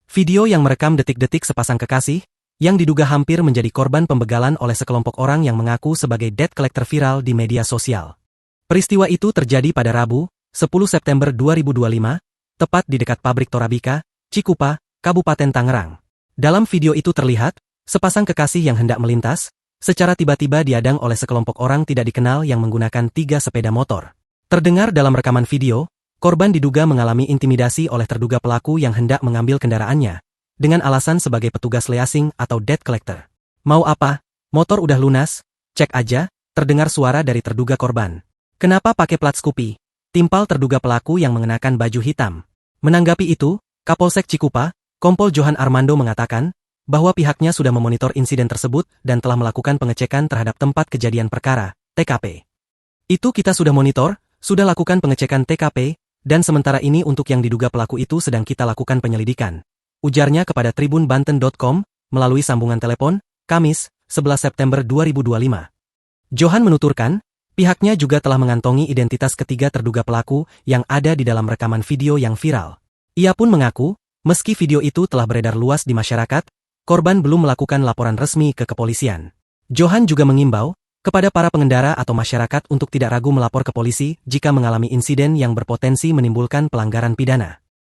Video yang merekam detik-detik sepasang kekasih, yang diduga hampir menjadi korban pembegalan oleh sekelompok orang yang mengaku sebagai debt collector viral di media sosial. Peristiwa itu terjadi pada Rabu, 10 September 2025, tepat di dekat pabrik Torabika, Cikupa, Kabupaten Tangerang. Dalam video itu terlihat, sepasang kekasih yang hendak melintas, secara tiba-tiba diadang oleh sekelompok orang tidak dikenal yang menggunakan 3 sepeda motor. Terdengar dalam rekaman video, korban diduga mengalami intimidasi oleh terduga pelaku yang hendak mengambil kendaraannya, dengan alasan sebagai petugas leasing atau debt collector. Mau apa? Motor udah lunas? Cek aja, terdengar suara dari terduga korban. Kenapa pakai plat Scoopy? Timpal terduga pelaku yang mengenakan baju hitam. Menanggapi itu, Kapolsek Cikupa, Kompol Johan Armando mengatakan, bahwa pihaknya sudah memonitor insiden tersebut dan telah melakukan pengecekan terhadap tempat kejadian perkara, TKP. Itu kita sudah monitor, sudah lakukan pengecekan TKP, dan sementara ini untuk yang diduga pelaku itu sedang kita lakukan penyelidikan. Ujarnya kepada tribunbanten.com, melalui sambungan telepon, Kamis, 11 September 2025. Johan menuturkan, pihaknya juga telah mengantongi identitas ketiga terduga pelaku yang ada di dalam rekaman video yang viral. Ia pun mengaku, meski video itu telah beredar luas di masyarakat, korban belum melakukan laporan resmi ke kepolisian. Johan juga mengimbau kepada para pengendara atau masyarakat untuk tidak ragu melapor ke polisi jika mengalami insiden yang berpotensi menimbulkan pelanggaran pidana.